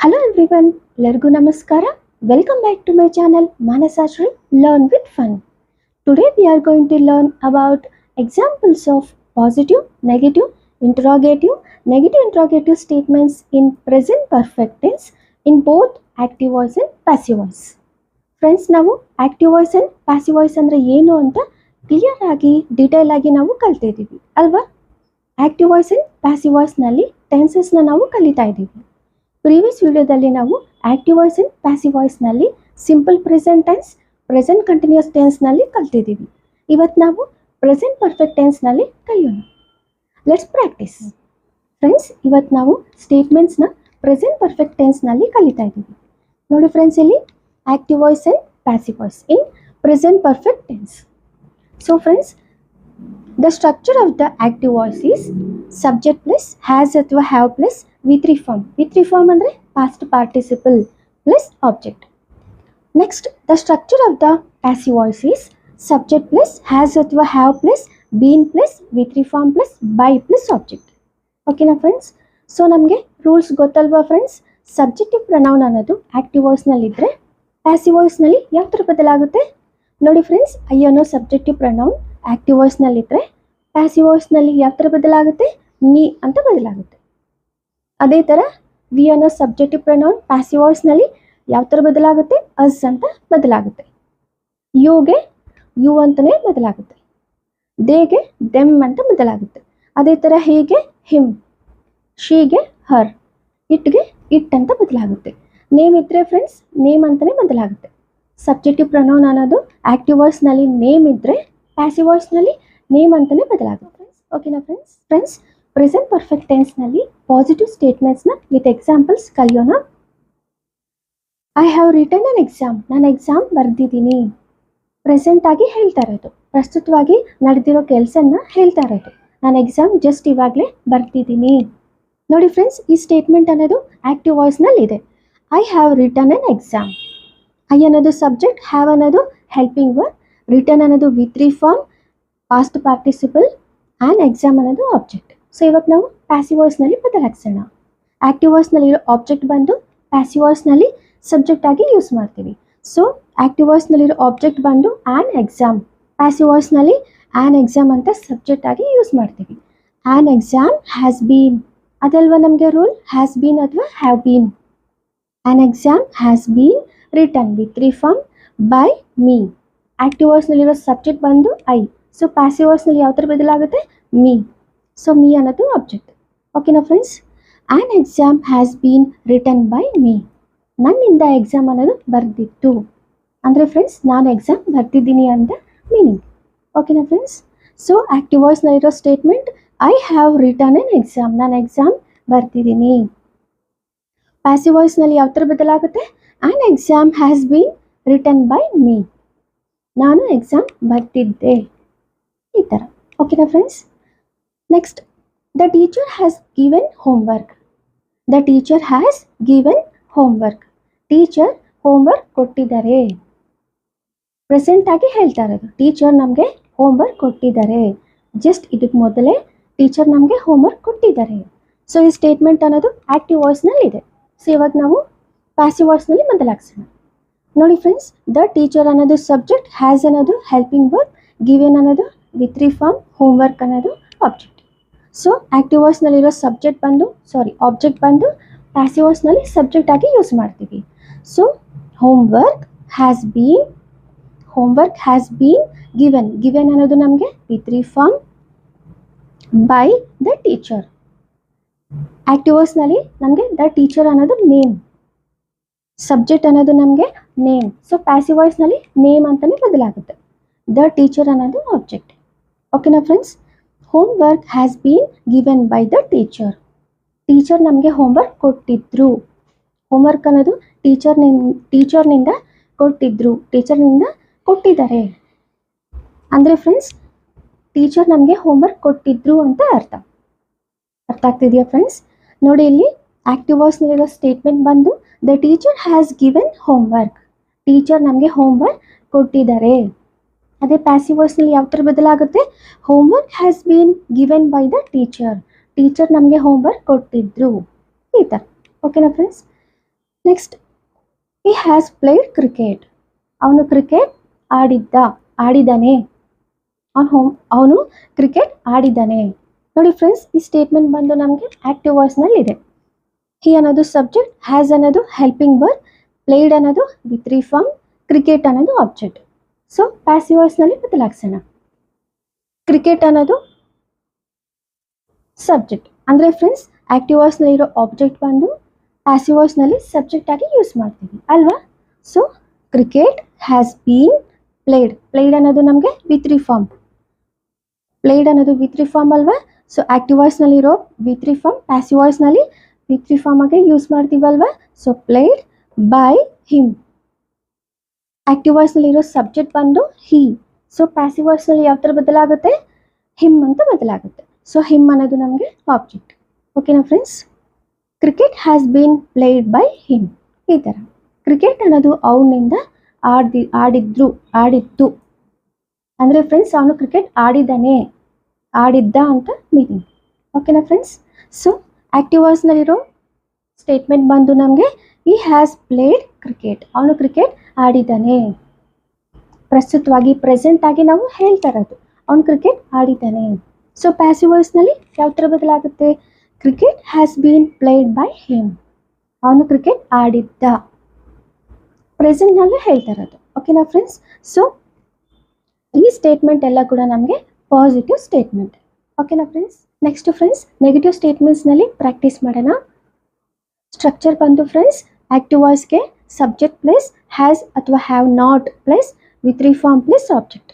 Hello everyone, ಎಲ್ಲರಿಗೂ ನಮಸ್ಕಾರ. Welcome back to my channel Manasashri Learn with Fun. Today we are going to learn about examples of positive, negative interrogative statements in present perfect tense in both active voice and passive voice. Friends, ನಾವು active voice and passive voice ಅಂದ್ರೆ ಏನು ಅಂತ clear ಆಗಿ detail ಆಗಿ ನಾವು ಕಲ್ತಿದ್ದೀವಿ ಅಲ್ವಾ? Active voice and passive voice ನಲ್ಲಿ ಟೆನ್ಸಸ್ ನಾವು ಕಲಿತಾ ಇದ್ದೀವಿ. ಪ್ರೀವಿಯಸ್ ವಿಡಿಯೋದಲ್ಲಿ ನಾವು active voice and passive voice ನಲ್ಲಿ simple present tense, present continuous tense ನಲ್ಲಿ ಕಲ್ತಿದ್ದೀವಿ. ಇವತ್ತು ನಾವು ಪ್ರೆಸೆಂಟ್ ಪರ್ಫೆಕ್ಟ್ ಟೆನ್ಸ್ ನಲ್ಲಿ ಕಲಿಯೋಣ. Let's practice. ಫ್ರೆಂಡ್ಸ್, ಇವತ್ತು ನಾವು ಸ್ಟೇಟ್ಮೆಂಟ್ಸ್ ನ ಪ್ರೆಸೆಂಟ್ ಪರ್ಫೆಕ್ಟ್ ಟೆನ್ಸ್ ನಲ್ಲಿ ಕಲಿತಾ ಇದ್ದೀವಿ. ನೋಡಿ ಫ್ರೆಂಡ್ಸ್, ಇಲ್ಲಿ active voice and passive voice in present perfect tense. So friends, the structure of the active voice is subject plus has ಅಥವಾ have plus V3 form. V3 form ಅಂದ್ರೆ past participle plus object. Next, the structure of the passive voice is subject plus has ಅಥವಾ have plus been plus V3 form plus by plus object. ಓಕೆನಾ friends? So ನಮಗೆ rules ಗೊತ್ತಲ್ವಾ friends? Subjective pronoun ಅನ್ನೋದು active voice ನಲ್ಲಿ ಇದ್ರೆ passive voice ನಲ್ಲಿ ಯಾವ ಥರ ಬದಲಾಗುತ್ತೆ ನೋಡಿ ಫ್ರೆಂಡ್ಸ್. ಐ ಅನ್ನೋ ಸಬ್ಜೆಕ್ಟಿವ್ ಪ್ರನೌನ್ ಆಕ್ಟಿವ್ ವಾಯ್ಸ್ ನಲ್ಲಿ ಇದ್ರೆ ಪ್ಯಾಸಿವ್ ವಾಯ್ಸ್ ನಲ್ಲಿ ಯಾವ ಥರ ಬದಲಾಗುತ್ತೆ? ಮೀ ಅಂತ ಬದಲಾಗುತ್ತೆ. ಅದೇ ಥರ ವಿ ಅನ್ನೋ ಸಬ್ಜೆಕ್ಟಿವ್ ಪ್ರನೌನ್ ಪ್ಯಾಸಿವ್ ವಾಯ್ಸ್ ನಲ್ಲಿ ಯಾವ ಥರ ಬದಲಾಗುತ್ತೆ? ಅಸ್ ಅಂತ ಬದಲಾಗುತ್ತೆ. ಯುಗೆ ಯು ಅಂತಲೇ ಬದಲಾಗುತ್ತೆ. ದೇಗೆ ದೆಮ್ ಅಂತ ಬದಲಾಗುತ್ತೆ. ಅದೇ ಥರ ಹೀಗೆ ಹಿಮ್, ಶೀಗೆ ಹರ್, ಇಟ್ಗೆ ಇಟ್ ಅಂತ ಬದಲಾಗುತ್ತೆ. ನೇಮ್ ಇದ್ರೆ ಫ್ರೆಂಡ್ಸ್ ನೇಮ್ ಅಂತಲೇ ಬದಲಾಗುತ್ತೆ. ಸಬ್ಜೆಕ್ಟಿವ್ ಪ್ರನೌನ್ ಅನ್ನೋದು ಆಕ್ಟಿವ್ ವಾಯ್ಸ್ ನಲ್ಲಿ ನೇಮ್ ಇದ್ರೆ ಪ್ಯಾಸಿವ್ ವಾಯ್ಸ್ ನಲ್ಲಿ ನೇಮ್ ಅಂತಾನೆ ಬದಲಾಗುತ್ತೆ. ಓಕೆನಾ friends? Friends, present perfect tense ನಲ್ಲಿ ಪಾಸಿಟಿವ್ ಸ್ಟೇಟ್ಮೆಂಟ್ಸ್ ನ ವಿತ್ ಎಕ್ಸಾಂಪಲ್ಸ್ ಕಲಿಯೋಣ. I have written an exam. ನಾನು ಎಕ್ಸಾಮ್ ಬರ್ದಿದ್ದೀನಿ. ಪ್ರೆಸೆಂಟ್ ಆಗಿ ಹೇಳ್ತಾ ಇರೋದು, ಪ್ರಸ್ತುತವಾಗಿ ನಡೆದಿರೋ ಕೆಲಸನ ಹೇಳ್ತಾ ಇರೋದು. ನಾನು ಎಕ್ಸಾಮ್ ಜಸ್ಟ್ ಇವಾಗಲೇ ಬರ್ತಿದ್ದೀನಿ. ನೋಡಿ ಫ್ರೆಂಡ್ಸ್, ಈ ಸ್ಟೇಟ್ಮೆಂಟ್ ಅನ್ನೋದು ಆಕ್ಟಿವ್ ವಾಯ್ಸ್ ನಲ್ಲಿ ಇದೆ. I have written an exam. I ಅನ್ನೋದು ಸಬ್ಜೆಕ್ಟ್, ಹ್ಯಾವ್ ಅನ್ನೋದು ಹೆಲ್ಪಿಂಗ್ ವರ್ಡ್, ರಿಟರ್ನ್ ಅನ್ನೋದು V3 form, past participle and exam ಅನ್ನೋದು ಆಬ್ಜೆಕ್ಟ್. ಸೊ ಇವಾಗ ನಾವು ಪ್ಯಾಸಿವ್ ವಾಯ್ಸ್ನಲ್ಲಿ ಬದಲಾಯಿಸೋಣ. ಆಕ್ಟಿವ್ ವಾಯ್ಸ್ನಲ್ಲಿ ಇರೋ ಆಬ್ಜೆಕ್ಟ್ ಬಂದು ಪ್ಯಾಸಿವ್ ವಾಯ್ಸ್ನಲ್ಲಿ ಸಬ್ಜೆಕ್ಟ್ ಆಗಿ ಯೂಸ್ ಮಾಡ್ತೀವಿ. ಸೊ ಆಕ್ಟಿವ್ ವಾಯ್ಸ್ನಲ್ಲಿರೋ ಆಬ್ಜೆಕ್ಟ್ ಬಂದು ಆ್ಯನ್ ಎಕ್ಸಾಮ್, ಪ್ಯಾಸಿವ್ ವಾಯ್ಸ್ನಲ್ಲಿ ಆ್ಯನ್ ಎಕ್ಸಾಮ್ ಅಂತ ಸಬ್ಜೆಕ್ಟ್ ಆಗಿ ಯೂಸ್ ಮಾಡ್ತೀವಿ. ಆ್ಯನ್ ಎಕ್ಸಾಮ್ ಹ್ಯಾಸ್ ಬೀನ್, ಅದಲ್ವಾ ನಮಗೆ ರೂಲ್, ಹ್ಯಾಸ್ ಬೀನ್ ಅಥವಾ have been. An exam has been written V3 form by me. Active ವಾಯ್ಸ್ನಲ್ಲಿರೋ ಸಬ್ಜೆಕ್ಟ್ ಬಂದು ಐ. ಸೊ ಪ್ಯಾಸಿವ್ ವಾಯ್ಸ್ನಲ್ಲಿ ಯಾವ ಥರ ಬದಲಾಗುತ್ತೆ? ಮೀ. ಸೊ ಮೀ ಅನ್ನೋದು ಆಬ್ಜೆಕ್ಟ್. ಓಕೆನಾ friends? An exam has been written by me. ನನ್ನಿಂದ ಎಕ್ಸಾಮ್ ಅನ್ನೋದು ಬರೆದಿತ್ತು ಅಂದರೆ ಫ್ರೆಂಡ್ಸ್ ನಾನು ಎಕ್ಸಾಮ್ ಬರ್ತಿದ್ದೀನಿ ಅಂತ ಮೀನಿಂಗ್. ಓಕೆನಾ ಫ್ರೆಂಡ್ಸ್? ಸೊ ಆಕ್ಟಿವ್ ವಾಯ್ಸ್ನಲ್ಲಿರೋ statement I have written an exam, ನಾನು ಎಕ್ಸಾಮ್ ಬರ್ತಿದ್ದೀನಿ. ಪ್ಯಾಸಿವ್ ವಾಯ್ಸ್ನಲ್ಲಿ ಯಾವ ಥರ ಬದಲಾಗುತ್ತೆ? An exam has been written by me. ನಾನು ಎಕ್ಸಾಮ್ ಬರ್ತಿದ್ದೆ, ಈ ಥರ. ಓಕೆನಾ friends? Next, the teacher has given homework. The teacher has given homework. Teacher homework ಕೊಟ್ಟಿದ್ದಾರೆ. ಪ್ರೆಸೆಂಟ್ ಆಗಿ ಹೇಳ್ತಾ ಇರೋದು, ಟೀಚರ್ ನಮಗೆ ಹೋಮ್ವರ್ಕ್ ಕೊಟ್ಟಿದ್ದಾರೆ. ಜಸ್ಟ್ ಇದಕ್ಕೆ ಮೊದಲೇ ಟೀಚರ್ ನಮಗೆ ಹೋಮ್ವರ್ಕ್ ಕೊಟ್ಟಿದ್ದಾರೆ. ಸೊ ಈ ಸ್ಟೇಟ್ಮೆಂಟ್ ಅನ್ನೋದು ಆಕ್ಟಿವ್ ವಾಯ್ಸ್ನಲ್ಲಿ ಇದೆ. ಸೊ ಇವಾಗ ನಾವು ಪ್ಯಾಸಿವ್ ವಾಯ್ಸ್ನಲ್ಲಿ ಬದಲಾಯಿಸೋಣ. ನೋಡಿ ಫ್ರೆಂಡ್ಸ್, ದ ಟೀಚರ್ ಅನ್ನೋದು ಸಬ್ಜೆಕ್ಟ್, ಹ್ಯಾಸ್ ಅನ್ನೋದು ಹೆಲ್ಪಿಂಗ್ ವರ್ಡ್, ಗಿವೆನ್ ಅನ್ನೋದು V3 ಫಾರ್ಮ್, ಹೋಮ್ವರ್ಕ್ ಅನ್ನೋದು ಆಬ್ಜೆಕ್ಟ್. ಸೊ ಆಕ್ಟಿವ್ ವಾಯ್ಸ್ನಲ್ಲಿರೋ ಸಬ್ಜೆಕ್ಟ್ ಬಂದು ಆಬ್ಜೆಕ್ಟ್ ಬಂದು ಪ್ಯಾಸಿವ್ ವಾಯ್ಸ್ನಲ್ಲಿ ಸಬ್ಜೆಕ್ಟ್ ಆಗಿ ಯೂಸ್ ಮಾಡ್ತೀವಿ. So homework has been given. Given ಅನ್ನೋದು ನಮಗೆ V3 form by the teacher. Active ವಾಯ್ಸ್ನಲ್ಲಿ ನಮಗೆ ದ ಟೀಚರ್ ಅನ್ನೋದು ನೇಮ್, ಸಬ್ಜೆಕ್ಟ್ ಅನ್ನೋದು ನಮಗೆ ನೇಮ್. ಸೊ ಪ್ಯಾಸಿವ್ ವಾಯ್ಸ್ನಲ್ಲಿ ನೇಮ್ ಅಂತಲೇ ಬದಲಾಗುತ್ತೆ. ದ ಟೀಚರ್ ಅನ್ನೋದು ಆಬ್ಜೆಕ್ಟ್. ಓಕೆನಾ friends? Homework has been given by the teacher. Teacher ನಮಗೆ ಹೋಮ್ವರ್ಕ್ ಕೊಟ್ಟಿದ್ರು. ಹೋಮ್ವರ್ಕ್ ಅನ್ನೋದು ಟೀಚರ್ನಿಂದ ಕೊಟ್ಟಿದ್ರು, ಟೀಚರ್ನಿಂದ ಕೊಟ್ಟಿದ್ದಾರೆ ಅಂದರೆ ಫ್ರೆಂಡ್ಸ್ ಟೀಚರ್ ನಮಗೆ ಹೋಮ್ವರ್ಕ್ ಕೊಟ್ಟಿದ್ರು ಅಂತ ಅರ್ಥ ಆಗ್ತಿದೆಯಾ ಫ್ರೆಂಡ್ಸ್? ನೋಡಿ, ಇಲ್ಲಿ ಆಕ್ಟಿವ್ ವಾಯ್ಸ್ನಲ್ಲಿರೋ ಸ್ಟೇಟ್ಮೆಂಟ್ ಬಂದು the teacher has given homework. Teacher ನಮಗೆ ಹೋಮ್ವರ್ಕ್ ಕೊಟ್ಟಿದ್ದಾರೆ. ಅದೇ ಪ್ಯಾಸಿವ್ ವಾಯ್ಸ್ನಲ್ಲಿ ಯಾವ ಥರ ಬದಲಾಗುತ್ತೆ? Homework has been given by the teacher. Teacher ನಮಗೆ ಹೋಮ್ವರ್ಕ್ ಕೊಟ್ಟಿದ್ರು, ಈ ಥರ. ಓಕೆನಾ friends? Next, he has played cricket. ಅವನು ಕ್ರಿಕೆಟ್ ಆಡಿದ್ದಾನೆ. ಅವನು ಕ್ರಿಕೆಟ್ ಆಡಿದ್ದಾನೆ. ನೋಡಿ ಫ್ರೆಂಡ್ಸ್, ಈ ಸ್ಟೇಟ್ಮೆಂಟ್ ಬಂದು ನಮಗೆ ಆಕ್ಟಿವ್ ವಾಯ್ಸ್ನಲ್ಲಿ ಇದೆ. ಹಿ ಅನ್ನೋದು ಸಬ್ಜೆಕ್ಟ್, ಹ್ಯಾಸ್ ಅನ್ನೋದು ಹೆಲ್ಪಿಂಗ್ ವರ್ಬ್, ಪ್ಲೇಡ್ ಅನ್ನೋದು ವಿ3 ಫಾರ್ಮ್, ಕ್ರಿಕೆಟ್ ಅನ್ನೋದು ಆಬ್ಜೆಕ್ಟ್. ಸೊ ಪ್ಯಾಸಿವ್ ವಾಯ್ಸ್ನಲ್ಲಿ ಬದಲಾಯಿಸೋಣ. ಕ್ರಿಕೆಟ್ ಅನ್ನೋದು ಸಬ್ಜೆಕ್ಟ್ ಅಂದರೆ ಫ್ರೆಂಡ್ಸ್, ಆಕ್ಟಿವ್ ವಾಯ್ಸ್ನಲ್ಲಿ ಇರೋ ಆಬ್ಜೆಕ್ಟ್ ಬಂದು ಪ್ಯಾಸಿವ್ ವಾಯ್ಸ್ನಲ್ಲಿ ಸಬ್ಜೆಕ್ಟ್ ಆಗಿ ಯೂಸ್ ಮಾಡ್ತೀವಿ ಅಲ್ವಾ. So cricket has been played ಅನ್ನೋದು ನಮಗೆ ವಿ3 ಫಾರ್ಮ್. ಪ್ಲೇಡ್ ಅನ್ನೋದು ವಿ3 ಫಾರ್ಮ್ ಅಲ್ವಾ. ಸೊ ಆಕ್ಟಿವ್ ವಾಯ್ಸ್ನಲ್ಲಿರೋ ವಿ3 ಫಾರ್ಮ್ ಪ್ಯಾಸಿವ್ ವಾಯ್ಸ್ನಲ್ಲಿ ವಿ3 ಫಾರ್ಮ್ ಆಗಿ ಯೂಸ್ ಮಾಡ್ತೀವಲ್ವಾ. So played by him. Active ವಾಯ್ಸ್ನಲ್ಲಿರೋ ಸಬ್ಜೆಕ್ಟ್ ಬಂದು ಹಿ. ಸೊ ಪ್ಯಾಸಿವ್ ವಾಯ್ಸ್ನಲ್ಲಿ ಯಾವ ಥರ ಬದಲಾಗುತ್ತೆ, ಹಿಮ್ ಅಂತ ಬದಲಾಗುತ್ತೆ. ಸೊ ಹಿಮ್ ಅನ್ನೋದು ನಮಗೆ ಆಬ್ಜೆಕ್ಟ್. ಓಕೆನಾ friends. Cricket has been played by him. ಈ ಥರ ಕ್ರಿಕೆಟ್ ಅನ್ನೋದು ಅವನಿಂದ ಆಡಿದ್ದು ಅಂದರೆ ಫ್ರೆಂಡ್ಸ್, ಅವನು ಕ್ರಿಕೆಟ್ ಆಡಿದ್ದ ಅಂತ ಮೀನಿಂಗ್. ಓಕೆನಾ ಫ್ರೆಂಡ್ಸ್. ಸೊ ಆಕ್ಟಿವ್ ವಾಯ್ಸ್ನಲ್ಲಿರೋ ಸ್ಟೇಟ್ಮೆಂಟ್ ಬಂದು ನಮಗೆ ಈ ಹ್ಯಾಸ್ ಪ್ಲೇಡ್ ಕ್ರಿಕೆಟ್. ಅವನು ಕ್ರಿಕೆಟ್ ಆಡಿದ್ದಾನೆ. ಪ್ರಸ್ತುತವಾಗಿ ಪ್ರೆಸೆಂಟ್ ಆಗಿ ನಾವು ಹೇಳ್ತಾ ಇರೋದು ಅವನು ಕ್ರಿಕೆಟ್ ಆಡಿದ್ದಾನೆ. ಸೊ ಪ್ಯಾಸಿವ್ ವಾಯ್ಸ್ನಲ್ಲಿ ಯಾವ ಥರ ಬದಲಾಗುತ್ತೆ, cricket has been played by him. ಅವನು ಕ್ರಿಕೆಟ್ ಆಡಿದ್ದ. ಪ್ರೆಸೆಂಟ್ನಲ್ಲೇ ಹೇಳ್ತಾ ಇರೋದು. ಓಕೆನಾ ಫ್ರೆಂಡ್ಸ್. ಸೊ ಈ ಸ್ಟೇಟ್ಮೆಂಟ್ ಎಲ್ಲ ಕೂಡ ನಮಗೆ ಪಾಸಿಟಿವ್ ಸ್ಟೇಟ್ಮೆಂಟ್. ಓಕೆನಾ ಫ್ರೆಂಡ್ಸ್. ನೆಕ್ಸ್ಟ್ ಫ್ರೆಂಡ್ಸ್, ನೆಗೆಟಿವ್ ಸ್ಟೇಟ್ಮೆಂಟ್ಸ್ನಲ್ಲಿ ಪ್ರಾಕ್ಟೀಸ್ ಮಾಡೋಣ. ಸ್ಟ್ರಕ್ಚರ್ ಬಂದು ಫ್ರೆಂಡ್ಸ್, ಆಕ್ಟಿವ್ ವಾಯ್ಸ್ಗೆ ಸಬ್ಜೆಕ್ಟ್ ಪ್ಲಸ್ ಹ್ಯಾಸ್ ಅಥವಾ ಹ್ಯಾವ್ ನಾಟ್ ಪ್ಲಸ್ ವಿ3 ಫಾರ್ಮ್ ಪ್ಲಸ್ ಆಬ್ಜೆಕ್ಟ್.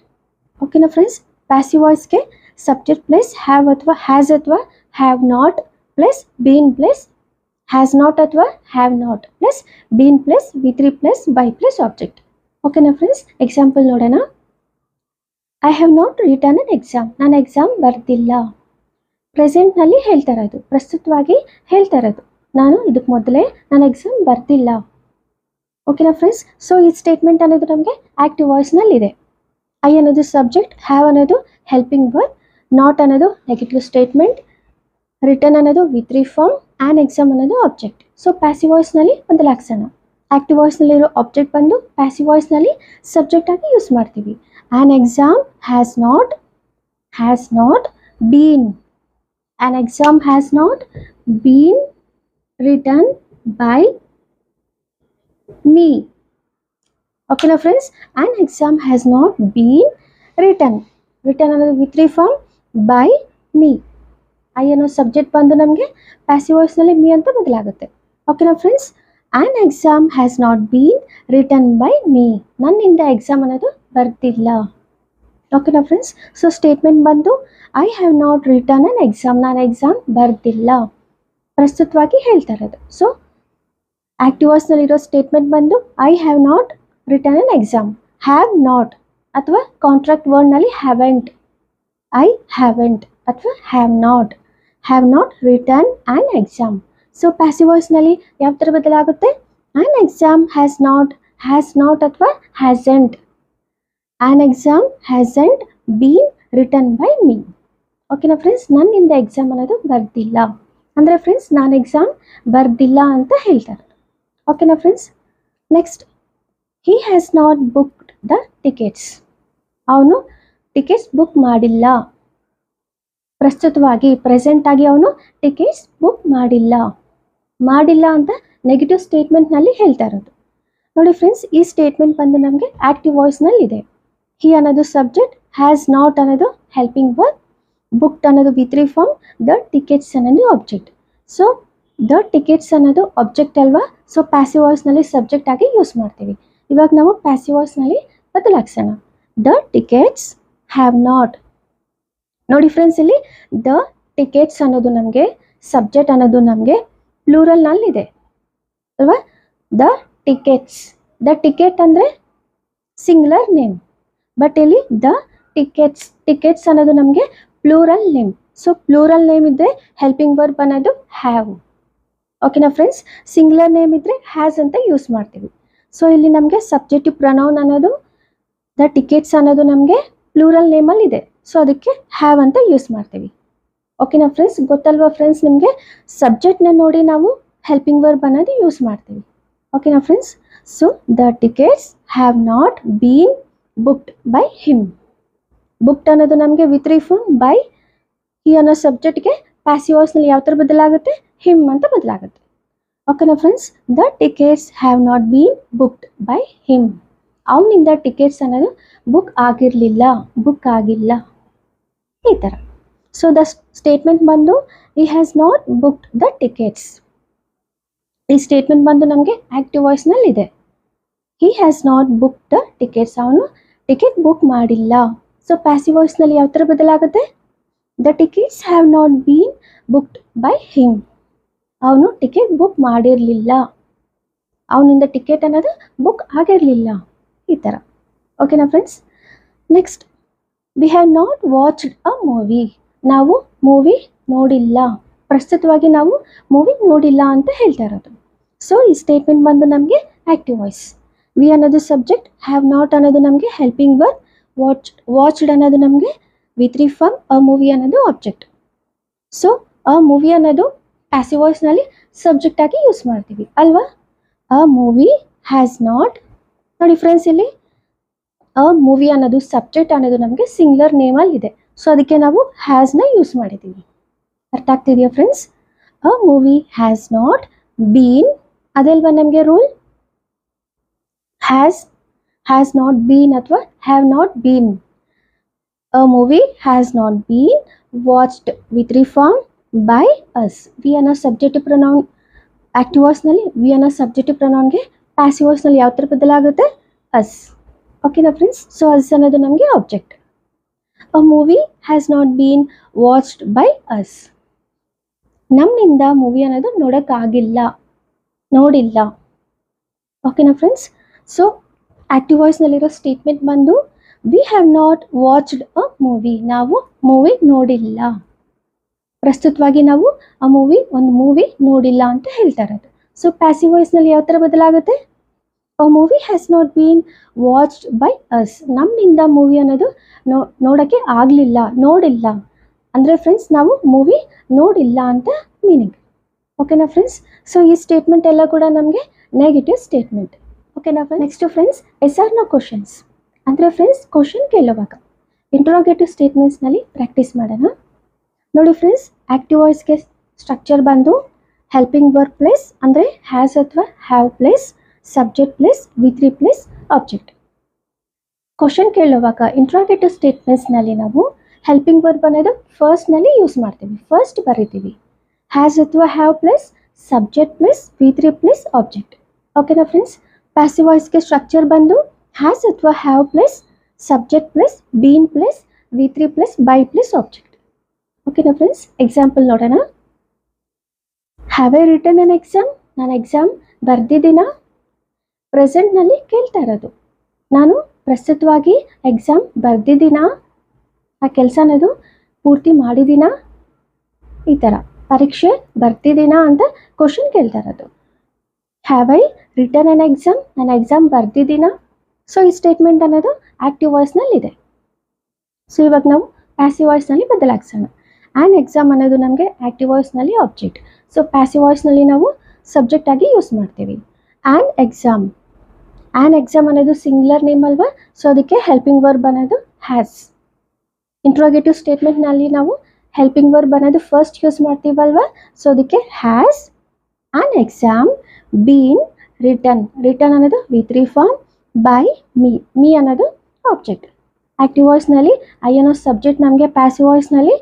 ಓಕೆನಾ ಫ್ರೆಂಡ್ಸ್. ಪ್ಯಾಸಿವ್ ವಾಯ್ಸ್ಗೆ ಸಬ್ಜೆಕ್ಟ್ ಪ್ಲಸ್ ಹ್ಯಾವ್ ಅಥವಾ ಹ್ಯಾಸ್ ಅಥವಾ have not plus been plus has not ಅಥವಾ have not plus been plus ವಿ3 ಪ್ಲಸ್ ಬೈ ಪ್ಲಸ್ ಆಬ್ಜೆಕ್ಟ್. ಓಕೆನಾ friends. Example ನೋಡೋಣ. I have not return an exam. ನಾನು exam ಬರ್ದಿಲ್ಲ. ಪ್ರೆಸೆಂಟ್ನಲ್ಲಿ ಹೇಳ್ತಾ ಇರೋದು, ಪ್ರಸ್ತುತವಾಗಿ ಹೇಳ್ತಾ ಇರೋದು. ನಾನು ಇದಕ್ಕೆ ಮೊದಲೇ ನಾನು ಎಕ್ಸಾಮ್ ಬರ್ದಿಲ್ಲ. ಓಕೆನಾ ಫ್ರೆಂಡ್ಸ್. ಸೊ ಈ ಸ್ಟೇಟ್ಮೆಂಟ್ ಅನ್ನೋದು ನಮಗೆ ಆಕ್ಟಿವ್ ವಾಯ್ಸ್ನಲ್ಲಿದೆ. ಐ ಅನ್ನೋದು ಸಬ್ಜೆಕ್ಟ್, ಹ್ಯಾವ್ ಅನ್ನೋದು ಹೆಲ್ಪಿಂಗ್ ವರ್ಬ್, ನಾಟ್ ಅನ್ನೋದು ನೆಗೆಟಿವ್ ಸ್ಟೇಟ್ಮೆಂಟ್, ರಿಟರ್ನ್ ಅನ್ನೋದು ವಿ3 ಫಾರ್ಮ್, ಆ್ಯನ್ ಎಕ್ಸಾಮ್ ಅನ್ನೋದು ಆಬ್ಜೆಕ್ಟ್. ಸೊ ಪ್ಯಾಸಿವ್ ವಾಯ್ಸ್ನಲ್ಲಿ ಬದಲಾಯಿಸೋಣ. ಆಕ್ಟಿವ್ ವಾಯ್ಸ್ನಲ್ಲಿರೋ ಆಬ್ಜೆಕ್ಟ್ ಬಂದು ಪ್ಯಾಸಿವ್ ವಾಯ್ಸ್ನಲ್ಲಿ ಸಬ್ಜೆಕ್ಟ್ ಆಗಿ ಯೂಸ್ ಮಾಡ್ತೀವಿ. An exam has not bean. An exam has not been return by me. ಓಕೆನಾ friends. An exam has not been return ಅನ್ನೋದು ವಿ3 ಫಾರ್ಮ್ ಬೈ ಮೀ. ಐ ಅನ್ನೋ ಸಬ್ಜೆಕ್ಟ್ ಬಂದು ನಮಗೆ ಪ್ಯಾಸಿವ್ ವಾಯ್ಸ್ನಲ್ಲಿ ಮೀ ಅಂತ ಬದಲಾಗುತ್ತೆ. ಓಕೆನಾ friends. An exam has not been return by me. ನನ್ನಿಂದ ಎಕ್ಸಾಮ್ ಅನ್ನೋದು ಬರ್ತಿಲ್ಲ. ಓಕೆನಾ ಫ್ರೆಂಡ್ಸ್. ಸೊ ಸ್ಟೇಟ್ಮೆಂಟ್ ಬಂದು I have not return an exam. ನಾನು ಎಕ್ಸಾಮ್ ಬರ್ದಿಲ್ಲ. ಪ್ರಸ್ತುತವಾಗಿ ಹೇಳ್ತಾ ಇರೋದು. ಸೊ ಆಕ್ಟಿವ್ ವಾಯ್ಸ್ನಲ್ಲಿರೋ ಸ್ಟೇಟ್ಮೆಂಟ್ ಬಂದು I have not return an exam. Have not ಅಥವಾ ಕಾಂಟ್ರಾಕ್ಟ್ ವರ್ಡ್ನಲ್ಲಿ ಹ್ಯಾವೆಂಟ್. ಐ ಹ್ಯಾವೆಂಟ್ ಅಥವಾ have not return an exam. So passive ವಾಯ್ಸ್ನಲ್ಲಿ ಯಾವ ಥರ ಬದಲಾಗುತ್ತೆ, ಆನ್ ಎಕ್ಸಾಮ್ ಹ್ಯಾಸ್ ನಾಟ್ ಅಥವಾ hasn't. An exam hasn't been return by me. ಓಕೆನಾ friends. ನನ್ನಿಂದ ಎಕ್ಸಾಮ್ ಅನ್ನೋದು ಬರ್ದಿಲ್ಲ ಅಂದರೆ ಫ್ರೆಂಡ್ಸ್, ನಾನು ಎಕ್ಸಾಮ್ ಬರ್ದಿಲ್ಲ ಅಂತ ಹೇಳ್ತಾರೆ. ಓಕೆನಾ friends. Next, he has not booked the tickets. ಅವನು ಟಿಕೆಟ್ಸ್ ಬುಕ್ ಮಾಡಿಲ್ಲ. ಪ್ರಸ್ತುತವಾಗಿ ಪ್ರೆಸೆಂಟ್ ಆಗಿ ಅವನು ಟಿಕೆಟ್ಸ್ ಬುಕ್ ಮಾಡಿಲ್ಲ ಅಂತ ನೆಗೆಟಿವ್ ಸ್ಟೇಟ್ಮೆಂಟ್ನಲ್ಲಿ ಹೇಳ್ತಾ ಇರೋದು. ನೋಡಿ ಫ್ರೆಂಡ್ಸ್, ಈ ಸ್ಟೇಟ್ಮೆಂಟ್ ಬಂದು ನಮಗೆ ಆಕ್ಟಿವ್ ವಾಯ್ಸ್ನಲ್ಲಿ ಇದೆ. ಹಿ ಅನ್ನೋದು ಸಬ್ಜೆಕ್ಟ್, ಹ್ಯಾಸ್ ನಾಟ್ ಅನ್ನೋದು ಹೆಲ್ಪಿಂಗ್ ವರ್ಬ್, ಬುಕ್ಡ್ ಅನ್ನೋದು ವಿ3 ಫಾರ್ಮ್, ದ ಟಿಕೆಟ್ಸ್ ಅನ್ನೋದು ಆಬ್ಜೆಕ್ಟ್. ಸೊ ದ ಟಿಕೆಟ್ಸ್ ಅನ್ನೋದು ಆಬ್ಜೆಕ್ಟ್ ಅಲ್ವಾ. ಸೊ ಪ್ಯಾಸಿವ್ ವಾಯ್ಸ್ನಲ್ಲಿ ಸಬ್ಜೆಕ್ಟ್ ಆಗಿ ಯೂಸ್ ಮಾಡ್ತೀವಿ. ಇವಾಗ ನಾವು ಪ್ಯಾಸಿವ್ ವಾಯ್ಸ್ನಲ್ಲಿ ಬದಲಾಯಿಸೋಣ. The tickets have not. ನೋಡಿ ಫ್ರೆಂಡ್ಸ್, ಇಲ್ಲಿ ದ ಟಿಕೆಟ್ಸ್ ಅನ್ನೋದು ನಮಗೆ ಸಬ್ಜೆಕ್ಟ್ ಅನ್ನೋದು ನಮಗೆ ಪ್ಲೂರಲ್ನಲ್ಲಿದೆ ಅಲ್ವಾ. ದ ಟಿಕೆಟ್ ಅಂದರೆ ಸಿಂಗ್ಯುಲರ್ ನೇಮ್, ಬಟ್ ಇಲ್ಲಿ ದ ಟಿಕೆಟ್ಸ್ ಅನ್ನೋದು ನಮಗೆ plural name. So plural name ಇದ್ದರೆ ಹೆಲ್ಪಿಂಗ್ ವರ್ಬ್ ಅನ್ನೋದು ಹ್ಯಾವ್. ಓಕೆನಾ ಫ್ರೆಂಡ್ಸ್. ಸಿಂಗ್ಯುಲರ್ ನೇಮ್ ಇದ್ದರೆ ಹ್ಯಾಸ್ ಅಂತ ಯೂಸ್ ಮಾಡ್ತೀವಿ. ಸೊ ಇಲ್ಲಿ ನಮಗೆ ಸಬ್ಜೆಕ್ಟಿವ್ ಪ್ರೊನೌನ್ ಅನ್ನೋದು ದ ಟಿಕೆಟ್ಸ್ ಅನ್ನೋದು ನಮಗೆ ಪ್ಲೂರಲ್ ನೇಮಲ್ಲಿ ಇದೆ. ಸೊ ಅದಕ್ಕೆ ಹ್ಯಾವ್ ಅಂತ ಯೂಸ್ ಮಾಡ್ತೀವಿ. ಓಕೆನಾ ಫ್ರೆಂಡ್ಸ್. ಗೊತ್ತಲ್ವಾ ಫ್ರೆಂಡ್ಸ್ ನಿಮಗೆ, ಸಬ್ಜೆಕ್ಟ್ನ ನೋಡಿ ನಾವು ಹೆಲ್ಪಿಂಗ್ ವರ್ಬ್ ಅನ್ನೋದು ಯೂಸ್ ಮಾಡ್ತೀವಿ. ಓಕೆನಾ friends? So the tickets have not been booked by him. Booked ಅನ್ನೋದು ನಮಗೆ ವಿತ್ ಫಾರ್ಮ್ ಬೈ ಹಿ ಅನ್ನೋ ಸಬ್ಜೆಕ್ಟ್ಗೆ ಪ್ಯಾಸಿವ್ ವಾಯ್ಸ್ನಲ್ಲಿ ಯಾವ ಥರ ಬದಲಾಗುತ್ತೆ? ಹಿಮ್ ಅಂತ ಬದಲಾಗುತ್ತೆ. ಓಕೆನಾ friends? The tickets have not been booked by him. ಅವನಿಂದ ಟಿಕೆಟ್ಸ್ ಅನ್ನೋದು ಬುಕ್ ಆಗಿರಲಿಲ್ಲ, ಬುಕ್ ಆಗಿಲ್ಲ, ಈ ಥರ. ಸೊ ದ ಸ್ಟೇಟ್ಮೆಂಟ್ ಬಂದು he has not booked the tickets. ಈ ಸ್ಟೇಟ್ಮೆಂಟ್ ಬಂದು ನಮಗೆ ಆಕ್ಟಿವ್ ವಾಯ್ಸ್ನಲ್ಲಿ ಇದೆ. He has not book the tickets. ಅವನು ಟಿಕೆಟ್ ಬುಕ್ ಮಾಡಿಲ್ಲ. ಸೊ ಪ್ಯಾಸಿವ್ ವಾಯ್ಸ್ನಲ್ಲಿ ಯಾವ ಥರ ಬದಲಾಗುತ್ತೆ? The tickets have not been booked by him. ಅವನು ಟಿಕೆಟ್ ಬುಕ್ ಮಾಡಿರಲಿಲ್ಲ, ಅವನಿಂದ ಟಿಕೆಟ್ ಅನ್ನೋದು ಬುಕ್ ಆಗಿರಲಿಲ್ಲ, ಈ ಥರ. ಓಕೆನಾ friends? Next, we have not watched a movie. ನಾವು ಮೂವಿ ನೋಡಿಲ್ಲ. ಪ್ರಸ್ತುತವಾಗಿ ನಾವು ಮೂವಿ ನೋಡಿಲ್ಲ ಅಂತ ಹೇಳ್ತಾ ಇರೋದು. ಸೊ ಈ ಸ್ಟೇಟ್ಮೆಂಟ್ ಬಂದು ನಮಗೆ ಆಕ್ಟಿವ್ ವಾಯ್ಸ್. ವಿ ಅನ್ನೋದು ಸಬ್ಜೆಕ್ಟ್, ಹ್ಯಾವ್ ನಾಟ್ ಅನ್ನೋದು ನಮಗೆ ಹೆಲ್ಪಿಂಗ್ ವರ್ಬ್, ವಾಚ್ಡ್ ಅನ್ನೋದು ನಮಗೆ ವಿತ್ ಫಾರ್ಮ್, ಅ ಮೂವಿ ಅನ್ನೋದು ಆಬ್ಜೆಕ್ಟ್. ಸೊ ಅ ಮೂವಿ ಅನ್ನೋದು ಪ್ಯಾಸಿವ್ ವಾಯ್ಸ್ನಲ್ಲಿ ಸಬ್ಜೆಕ್ಟ್ ಆಗಿ ಯೂಸ್ ಮಾಡ್ತೀವಿ ಅಲ್ವಾ? ಅ ಮೂವಿ ಹ್ಯಾಸ್ ನಾಟ್. ನೋಡಿ ಫ್ರೆಂಡ್ಸ್, ಇಲ್ಲಿ ಅ ಮೂವಿ ಅನ್ನೋದು ಸಬ್ಜೆಕ್ಟ್ ಅನ್ನೋದು ನಮಗೆ ಸಿಂಗ್ಯುಲರ್ ನೇಮಲ್ಲಿ ಇದೆ. ಸೊ ಅದಕ್ಕೆ ನಾವು ಹ್ಯಾಸ್ನ ಯೂಸ್ ಮಾಡಿದ್ದೀವಿ. ಅರ್ಥ ಆಗ್ತಿದೆಯಾ friends? A movie has not been, ಅದಲ್ವಾ ನಮಗೆ ರೂಲ್? ಹ್ಯಾಸ್ ನಾಟ್ ಬೀನ್ ಅಥವಾ have not been. A movie has not been watched with form by us. We ಅನ್ನೋ ಸಬ್ಜೆಕ್ಟಿವ್ ಪ್ರೊನೌನ್ ಆಕ್ಟಿವ್ ವಾಯ್ಸ್ನಲ್ಲಿ, ವಿ ಅನ್ನೋ ಸಬ್ಜೆಕ್ಟಿವ್ ಪ್ರೊನೌನ್ಗೆ ಪ್ಯಾಸಿವ್ ವಾಯ್ಸ್ನಲ್ಲಿ ಯಾವ ಥರ ಬದಲಾಗುತ್ತೆ? ಅಸ್. ಓಕೆನಾ ಫ್ರೆಂಡ್ಸ್? ಸೊ ಅಸ್ ಅನ್ನೋದು ನಮಗೆ object. A movie has not been watched by us. ನಮ್ಮಿಂದ ಮೂವಿ ಅನ್ನೋದು ನೋಡೋಕ್ಕಾಗಿಲ್ಲ, ನೋಡಿಲ್ಲ. ಓಕೆನಾ ಫ್ರೆಂಡ್ಸ್? ಸೊ ಆಕ್ಟಿವ್ ವಾಯ್ಸ್ನಲ್ಲಿರೋ ಸ್ಟೇಟ್ಮೆಂಟ್ ಬಂದು we have not watched a movie. ನಾವು ಮೂವಿ ನೋಡಿಲ್ಲ. ಪ್ರಸ್ತುತವಾಗಿ ನಾವು ಒಂದು ಮೂವಿ ನೋಡಿಲ್ಲ ಅಂತ ಹೇಳ್ತಾ ಇರೋದು. ಸೊ ಪ್ಯಾಸಿವ್ ವಾಯ್ಸ್ನಲ್ಲಿ ಯಾವ ಥರ ಬದಲಾಗುತ್ತೆ? A movie has not been watched by us. ನಮ್ಮಿಂದ ಮೂವಿ ಅನ್ನೋದು ನೋಡೋಕ್ಕೆ ಆಗಲಿಲ್ಲ, ನೋಡಿಲ್ಲ. ಅಂದರೆ ಫ್ರೆಂಡ್ಸ್, ನಾವು ಮೂವಿ ನೋಡಿಲ್ಲ ಅಂತ ಮೀನಿಂಗ್. ಓಕೆನಾ ಫ್ರೆಂಡ್ಸ್? ಸೊ ಈ ಸ್ಟೇಟ್ಮೆಂಟ್ ಎಲ್ಲ ಕೂಡ ನಮಗೆ ನೆಗೆಟಿವ್ ಸ್ಟೇಟ್ಮೆಂಟ್. ಓಕೆನಾ friends? Next friends, yes or no questions. ಅಂದರೆ ಫ್ರೆಂಡ್ಸ್, ಕ್ವಶನ್ ಕೇಳುವಾಗ ಇಂಟ್ರೋಗೇಟಿವ್ ಸ್ಟೇಟ್ಮೆಂಟ್ಸ್ನಲ್ಲಿ ಪ್ರಾಕ್ಟೀಸ್ ಮಾಡೋಣ. ನೋಡಿ ಫ್ರೆಂಡ್ಸ್, ಆಕ್ಟಿವ್ ವಾಯ್ಸ್ಗೆ ಸ್ಟ್ರಕ್ಚರ್ ಬಂದು ಹೆಲ್ಪಿಂಗ್ ವರ್ಬ್ ಪ್ಲೇಸ್ ಅಂದರೆ ಹ್ಯಾಸ್ ಅಥವಾ have place, subject place, with place, object. Question ಕೇಳುವಾಗ ಇಂಟ್ರೋಗೇಟಿವ್ ಸ್ಟೇಟ್ಮೆಂಟ್ಸ್ನಲ್ಲಿ ನಾವು ಹೆಲ್ಪಿಂಗ್ ವರ್ಬ್ ಅನ್ನೋದು ಫಸ್ಟ್ನಲ್ಲಿ ಯೂಸ್ ಮಾಡ್ತೀವಿ, ಫಸ್ಟ್ ಬರೀತೀವಿ. ಹ್ಯಾಸ್ ಅಥವಾ have plus subject plus with plus object. ಓಕೆನಾ ಫ್ರೆಂಡ್ಸ್? ಪ್ಯಾಸಿವ್ ವಾಯ್ಸ್ಗೆ ಸ್ಟ್ರಕ್ಚರ್ ಬಂದು ಹ್ಯಾಸ್ ಅಥವಾ have plus subject plus been plus with plus by plus object. ಓಕೆನಾ ಫ್ರೆಂಡ್ಸ್? ಎಕ್ಸಾಂಪಲ್ ನೋಡೋಣ. Have I written an exam. ನಾನು exam ಬರ್ದಿದ್ದೀನ. ಪ್ರೆಸೆಂಟ್ನಲ್ಲಿ ಕೇಳ್ತಾ ಇರೋದು, ನಾನು ಪ್ರಸ್ತುತವಾಗಿ ಎಕ್ಸಾಮ್ ಬರ್ದಿದ್ದೀನ, ಆ ಕೆಲಸ ಅನ್ನೋದು ಪೂರ್ತಿ ಮಾಡಿದ್ದೀನ, ಈ ಥರ ಪರೀಕ್ಷೆ ಬರ್ತಿದ್ದೀನ ಅಂತ ಕ್ವಶನ್ ಕೇಳ್ತಾ ಇರೋದು. Have I written an exam. ನಾನು ಎಕ್ಸಾಮ್ ಬರ್ದಿದ್ದೀನ. ಸೊ ಈ ಸ್ಟೇಟ್ಮೆಂಟ್ ಅನ್ನೋದು ಆಕ್ಟಿವ್ ವಾಯ್ಸ್ನಲ್ಲಿದೆ. ಸೊ ಇವಾಗ ನಾವು ಪ್ಯಾಸಿವ್ ವಾಯ್ಸ್ನಲ್ಲಿ ಬದಲಾಯಿಸೋಣ. ಆ್ಯನ್ ಎಕ್ಸಾಮ್ ಅನ್ನೋದು ನಮಗೆ ಆಕ್ಟಿವ್ ವಾಯ್ಸ್ನಲ್ಲಿ ಆಬ್ಜೆಕ್ಟ್. ಸೊ ಪ್ಯಾಸಿವ್ ವಾಯ್ಸ್ನಲ್ಲಿ ನಾವು ಸಬ್ಜೆಕ್ಟ್ ಆಗಿ ಯೂಸ್ ಮಾಡ್ತೀವಿ. ಆ್ಯನ್ ಎಕ್ಸಾಮ್ ಅನ್ನೋದು ಸಿಂಗ್ಯುಲರ್ ನೇಮ್ ಅಲ್ವಾ? ಸೊ ಅದಕ್ಕೆ ಹೆಲ್ಪಿಂಗ್ ವರ್ಬ್ ಅನ್ನೋದು ಹ್ಯಾಸ್. ಇಂಟ್ರೋಗೇಟಿವ್ ಸ್ಟೇಟ್ಮೆಂಟ್ನಲ್ಲಿ ನಾವು ಹೆಲ್ಪಿಂಗ್ ವರ್ಬ್ ಅನ್ನೋದು ಫಸ್ಟ್ ಯೂಸ್ ಮಾಡ್ತೀವಲ್ವಾ? ಸೊ ಅದಕ್ಕೆ has an exam been written. Written ಅನ್ನೋದು ವಿತ್ ಫಾರ್ಮ್ ಬೈ ಮೀ ಅನ್ನೋದು ಆಬ್ಜೆಕ್ಟ್. ಆಕ್ಟಿವ್ ವಾಯ್ಸ್ನಲ್ಲಿ ಐ ಅನ್ನೋ ಸಬ್ಜೆಕ್ಟ್ ನಮಗೆ ಪ್ಯಾಸಿವ್ ವಾಯ್ಸ್ನಲ್ಲಿ